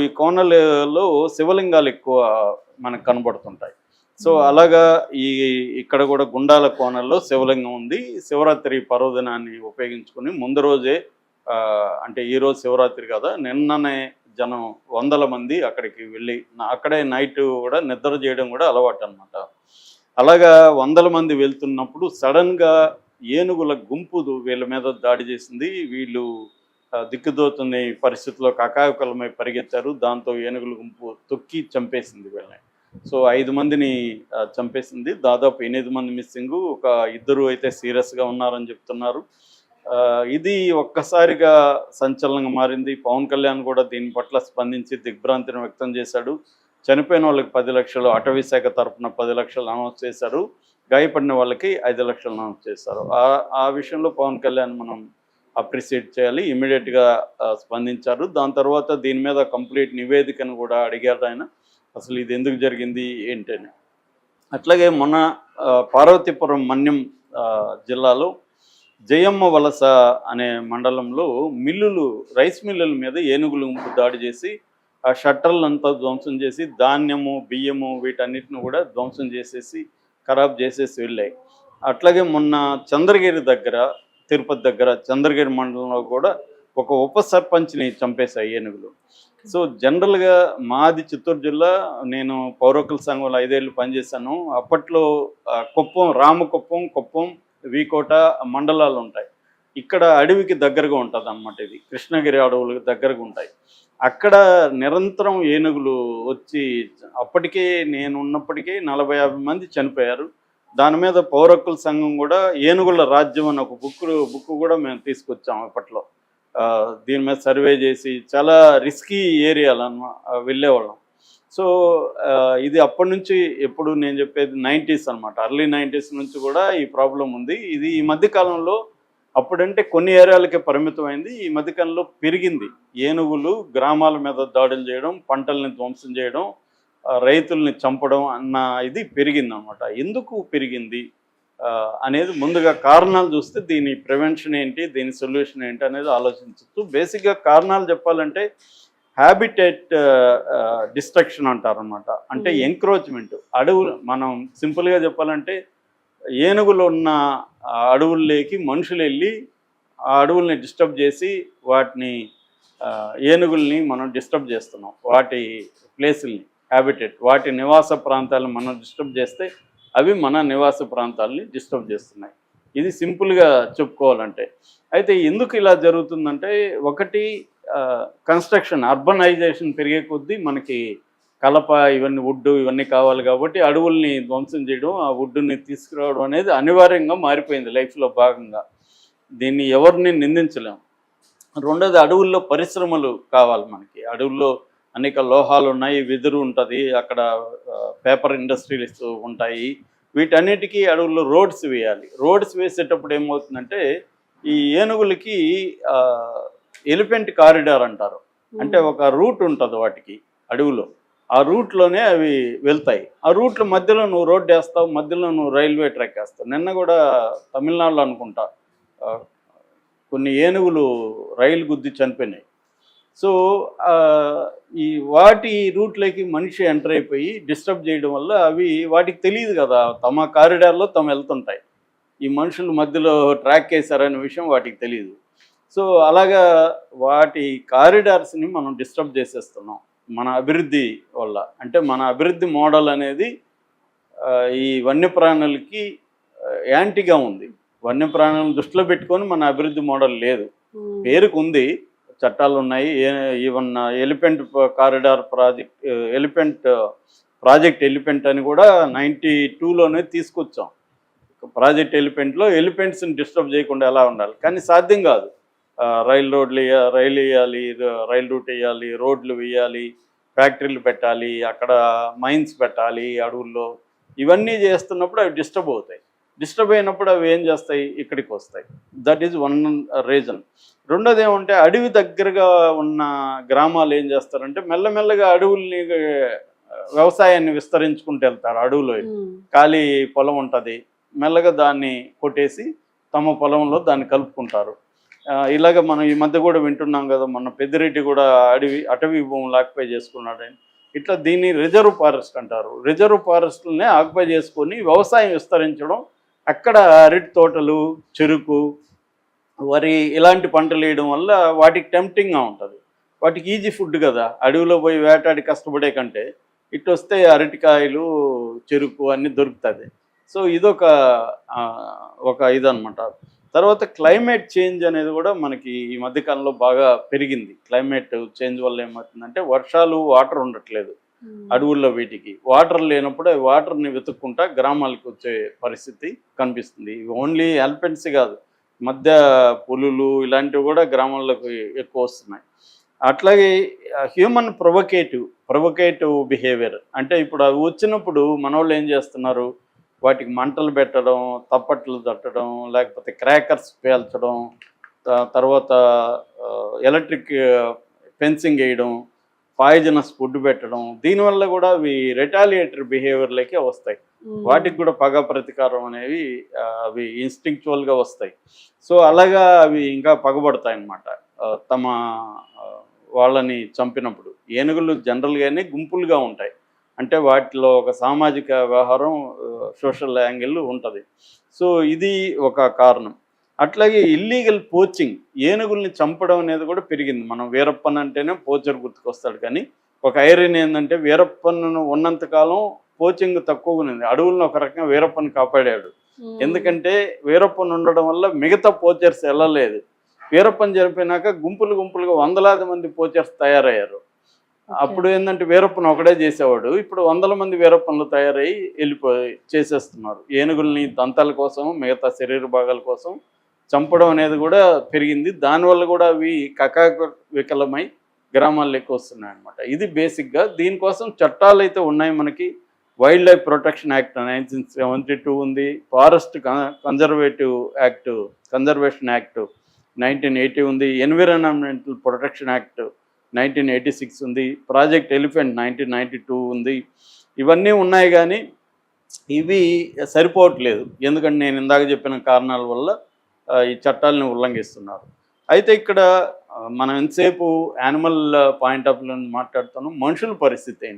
ఈ కోనలలో శివలింగాలు ఎక్కువ మనకు కనబడుతుంటాయి. సో అలాగా ఈ ఇక్కడ కూడా గుండాల కోనల్లో శివలింగం ఉంది. శివరాత్రి పర్వదినాన్ని ఉపయోగించుకొని ముందు రోజే అంటే ఈరోజు శివరాత్రి కదా, నిన్ననే జనం వందల మంది అక్కడికి వెళ్ళి అక్కడే నైట్ కూడా నిద్ర చేయడం కూడా అలవాటు అనమాట. అలాగా వందల మంది వెళ్తున్నప్పుడు సడన్గా ఏనుగుల గుంపు వీళ్ళ మీద దాడి చేసింది. వీళ్ళు దిక్కుదోతున్న పరిస్థితిలో కకావికలమై పరిగెత్తారు. దాంతో ఏనుగుల గుంపు తొక్కి చంపేసింది వీళ్ళని. సో 5 మందిని చంపేసింది. దాదాపు 8 మంది మిస్సింగు, ఒక 2 అయితే సీరియస్గా ఉన్నారని చెప్తున్నారు. ఇది ఒక్కసారిగా సంచలనంగా మారింది. పవన్ కళ్యాణ్ కూడా దీని పట్ల స్పందించి దిగ్భ్రాంతిని వ్యక్తం చేశాడు. చనిపోయిన వాళ్ళకి 10 లక్షలు, అటవీ శాఖ తరఫున 10 లక్షలు అనౌన్స్ చేశారు. గాయపడిన వాళ్ళకి 5 లక్షలు అనౌన్స్ చేశారు. ఆ విషయంలో పవన్ కళ్యాణ్ మనం అప్రిషియేట్ చేయాలి. ఇమీడియట్గా స్పందించారు. దాని తర్వాత దీని మీద కంప్లీట్ నివేదికను కూడా అడిగారు ఆయన, అసలు ఇది ఎందుకు జరిగింది ఏంటని. అట్లాగే మొన్న పార్వతీపురం మన్యం జిల్లాలో జయమ్మ వలస అనే మండలంలో రైస్ మిల్లుల మీద ఏనుగులు దాడి చేసి ఆ షట్టర్లంతా ధ్వంసం చేసి ధాన్యము, బియ్యము వీటన్నిటిని కూడా ధ్వంసం చేసేసి ఖరాబ్ చేసేసి వెళ్ళాయి. అట్లాగే మొన్న చంద్రగిరి దగ్గర, తిరుపతి దగ్గర చంద్రగిరి మండలంలో కూడా ఒక ఉప సర్పంచ్ని చంపేశాయి ఏనుగులు. సో జనరల్గా మాది చిత్తూరు జిల్లా, నేను పౌరకుల సంఘంలో 5 ఏళ్ళు పనిచేశాను. అప్పట్లో రామకుప్పం, కుప్పం, వీకోట మండలాలు ఉంటాయి. ఇక్కడ అడవికి దగ్గరగా ఉంటుంది అన్నమాట. ఇది కృష్ణగిరి అడవులకు దగ్గరగా ఉంటాయి. అక్కడ నిరంతరం ఏనుగులు వచ్చి అప్పటికే నేను ఉన్నప్పటికీ 40-50 మంది చనిపోయారు. దాని మీద పౌరకుల సంఘం కూడా ఏనుగుల రాజ్యం అని ఒక బుక్ కూడా మేము తీసుకొచ్చాం అప్పట్లో. దీని మీద సర్వే చేసి చాలా రిస్కీ ఏరియాలు వెళ్ళేవాళ్ళం. సో ఇది అప్పటి నుంచి, ఎప్పుడు నేను చెప్పేది 90s అనమాట, ఎర్లీ 90s నుంచి కూడా ఈ ప్రాబ్లం ఉంది. ఇది ఈ మధ్యకాలంలో, అప్పుడంటే కొన్ని ఏరియాలకే పరిమితమైంది, ఈ మధ్యకాలంలో పెరిగింది. ఏనుగులు గ్రామాల మీద దాడులు చేయడం, పంటల్ని ధ్వంసం చేయడం, రైతుల్ని చంపడం అన్న ఇది పెరిగింది అనమాట. ఎందుకు పెరిగింది అనేది ముందుగా కారణాలు చూస్తే దీని ప్రివెన్షన్ ఏంటి, దీని సొల్యూషన్ ఏంటి అనేది ఆలోచించవచ్చు. బేసిక్గా కారణాలు చెప్పాలంటే హ్యాబిటేట్ డిస్ట్రక్షన్ అంటారనమాట. అంటే ఎంక్రోచ్మెంట్. అడవులు, మనం సింపుల్గా చెప్పాలంటే ఏనుగులు ఉన్న అడవుల్లోకి మనుషులు వెళ్ళి ఆ అడవుల్ని డిస్టర్బ్ చేసి ఏనుగుల్ని మనం డిస్టర్బ్ చేస్తున్నాం. వాటి ప్లేసుల్ని, హ్యాబిటేట్, వాటి నివాస ప్రాంతాలను మనం డిస్టర్బ్ చేస్తే అవి మన నివాస ప్రాంతాలని డిస్టర్బ్ చేస్తున్నాయి. ఇది సింపుల్గా చెప్పుకోవాలంటే. అయితే ఎందుకు ఇలా జరుగుతుందంటే, ఒకటి కన్స్ట్రక్షన్, అర్బనైజేషన్ పెరిగే కొద్దీ మనకి కలప, ఇవన్నీ వుడ్ ఇవన్నీ కావాలి కాబట్టి అడవుల్ని ధ్వంసం చేయడం, ఆ వుడ్ని తీసుకురావడం అనేది అనివార్యంగా మారిపోయింది లైఫ్లో భాగంగా. దీన్ని ఎవరిని నిందించలేము. రెండోది, అడవుల్లో పరిశ్రమలు కావాలి మనకి. అడవుల్లో అనేక లోహాలు ఉన్నాయి, వెదురు ఉంటుంది, అక్కడ పేపర్ ఇండస్ట్రీస్ ఉంటాయి. వీటన్నిటికీ అడవుల్లో రోడ్స్ వేయాలి. రోడ్స్ వేసేటప్పుడు ఏమవుతుందంటే, ఈ ఏనుగులకి ఎలిఫెంట్ కారిడార్ అంటారు. అంటే ఒక రూట్ ఉంటుంది వాటికి అడవిలో. ఆ రూట్లోనే అవి వెళ్తాయి. ఆ రూట్లో మధ్యలో నువ్వు రోడ్డు వేస్తావు, మధ్యలో నువ్వు రైల్వే ట్రాక్ వేస్తావు. నిన్న కూడా తమిళనాడులో అనుకుంటా కొన్ని ఏనుగులు రైలు గుద్ది చనిపోయినాయి. సో వాటి రూట్లోకి మనిషి ఎంటర్ అయిపోయి డిస్టర్బ్ చేయడం వల్ల అవి, వాటికి తెలియదు కదా, తమ కారిడార్లో తమ వెళ్తుంటాయి. ఈ మనుషులు మధ్యలో ట్రాక్ వేశారనే విషయం వాటికి తెలియదు. సో అలాగా వాటి కారిడార్స్ని మనం డిస్టర్బ్ చేసేస్తున్నాం మన అభివృద్ధి వల్ల. అంటే మన అభివృద్ధి మోడల్ అనేది ఈ వన్యప్రాణులకి యాంటీగా ఉంది. వన్యప్రాణులను దృష్టిలో పెట్టుకొని మన అభివృద్ధి మోడల్ లేదు. పేరుకు ఉంది, చట్టాలు ఉన్నాయి. Even elephant corridor project elephant అని కూడా 92లోనే తీసుకొచ్చాం. ప్రాజెక్ట్ ఎలిఫెంట్లో ఎలిఫెంట్స్ని డిస్టర్బ్ చేయకుండా ఎలా ఉండాలి, కానీ సాధ్యం కాదు. రైలు వేయాలి, రైలు రూట్ వేయాలి, రోడ్లు వేయాలి, ఫ్యాక్టరీలు పెట్టాలి, అక్కడ మైన్స్ పెట్టాలి అడవుల్లో. ఇవన్నీ చేస్తున్నప్పుడు అవి డిస్టర్బ్ అవుతాయి. డిస్టర్బ్ అయినప్పుడు అవి ఏం చేస్తాయి, ఇక్కడికి వస్తాయి. That is one reason. రెండోది ఏమంటే, అడవి దగ్గరగా ఉన్న గ్రామాలు ఏం చేస్తారంటే మెల్లమెల్లగా అడవుల్ని, వ్యవసాయాన్ని విస్తరించుకుంటూ వెళ్తారు. అడవులో ఖాళీ పొలం ఉంటుంది, మెల్లగా దాన్ని కొట్టేసి తమ పొలంలో దాన్ని కలుపుకుంటారు. ఇలాగ మనం ఈ మధ్య కూడా వింటున్నాం కదా, మన పెద్దిరెడ్డి కూడా అటవీ భూములు ఆక్యుపై చేసుకున్నాడని. ఇట్లా దీన్ని రిజర్వ్ ఫారెస్ట్ అంటారు. రిజర్వ్ ఫారెస్ట్లనే ఆక్యుపై చేసుకొని వ్యవసాయం విస్తరించడం, అక్కడ అరటి తోటలు, చెరుకు, వరి ఇలాంటి పంటలు వేయడం వల్ల వాటికి టెంప్టింగ్గా ఉంటుంది. వాటికి ఈజీ ఫుడ్ కదా, అడవిలో పోయి వేటాడి కష్టపడే కంటే ఇటు వస్తే అరటికాయలు, చెరుకు అన్నీ దొరుకుతుంది. సో ఇదొక ఇదనమాట. తర్వాత క్లైమేట్ చేంజ్ అనేది కూడా మనకి ఈ మధ్యకాలంలో బాగా పెరిగింది. క్లైమేట్ చేంజ్ వల్ల ఏమవుతుందంటే వర్షాలు, వాటర్ ఉండట్లేదు అడవుల్లో. వీటికి వాటర్ లేనప్పుడు అవి వాటర్ని వెతుక్కుంటా గ్రామాలకు వచ్చే పరిస్థితి కనిపిస్తుంది. ఓన్లీ ఎలిఫెంట్స్ కాదు, మధ్య పులులు ఇలాంటివి కూడా గ్రామాల్లోకి ఎక్కువ వస్తున్నాయి. అట్లాగే హ్యూమన్ ప్రొవకేటివ్ బిహేవియర్ అంటే ఇప్పుడు అవి వచ్చినప్పుడు మన వాళ్ళు ఏం చేస్తున్నారు, వాటికి మంటలు పెట్టడం, తప్పట్లు తట్టడం, లేకపోతే క్రాకర్స్ పేల్చడం, తర్వాత ఎలక్ట్రిక్ ఫెన్సింగ్ వేయడం, పాయిజనస్ ఫుడ్ పెట్టడం, దీనివల్ల కూడా అవి రిటాలియేటరీ బిహేవియర్లకే వస్తాయి. వాటికి కూడా పగ ప్రతీకారం అనేవి అవి ఇన్స్టింక్చువల్గా వస్తాయి. సో అలాగా అవి ఇంకా పగబడతాయి అన్నమాట తమ వాళ్ళని చంపినప్పుడు. ఏనుగులు జనరల్గానే గుంపులుగా ఉంటాయి, అంటే వాటిలో ఒక సామాజిక వ్యవహారం, సోషల్ యాంగిల్ ఉంటుంది. సో ఇది ఒక కారణం. అట్లాగే ఇల్లీగల్ పోచింగ్, ఏనుగుల్ని చంపడం అనేది కూడా పెరిగింది. మనం వీరప్పన్ అంటేనే పోచర్ గుర్తుకొస్తాడు, కానీ ఒక ఐరన్ ఏంటంటే వీరప్పన్ను ఉన్నంతకాలం పోచింగ్ తక్కువగా ఉంది. అడవులను ఒక రకంగా వీరప్పన్ కాపాడాడు. ఎందుకంటే వీరప్పన్ ఉండడం వల్ల మిగతా పోచర్స్ వెళ్ళలేదు. వీరప్పన్ చనిపోయినాక గుంపులుగా వందలాది మంది పోచర్స్ తయారయ్యారు. అప్పుడు ఏంటంటే వీరప్పన్ ఒకడే చేసేవాడు, ఇప్పుడు 100 మంది వీరప్పన్లు తయారయ్యి చేసేస్తున్నారు. ఏనుగుల్ని దంతాల కోసం, మిగతా శరీర భాగాల కోసం చంపడం అనేది కూడా పెరిగింది. దానివల్ల కూడా అవి వికలమై గ్రామాల్లో ఎక్కువ వస్తున్నాయి అన్నమాట. ఇది బేసిక్గా. దీనికోసం చట్టాలు అయితే ఉన్నాయి మనకి. వైల్డ్ లైఫ్ ప్రొటెక్షన్ యాక్ట్ 1972 ఉంది, ఫారెస్ట్ కన్జర్వేషన్ యాక్ట్ 1980 ఉంది, ఎన్విరాన్మెంటల్ ప్రొటెక్షన్ యాక్ట్ 1986 ఉంది, ప్రాజెక్ట్ ఎలిఫెంట్ 1992 ఉంది. ఇవన్నీ ఉన్నాయి, కానీ ఇవి సరిపోవట్లేదు. ఎందుకంటే నేను ఇందాక చెప్పిన కారణాల వల్ల ఈ చట్టాలను ఉల్లంఘిస్తున్నారు. అయితే ఇక్కడ మనం ఎంతసేపు యానిమల్ పాయింట్ ఆఫ్ వ్యూ మాట్లాడుతున్నాం, మనుషుల పరిస్థితి ఏంటి?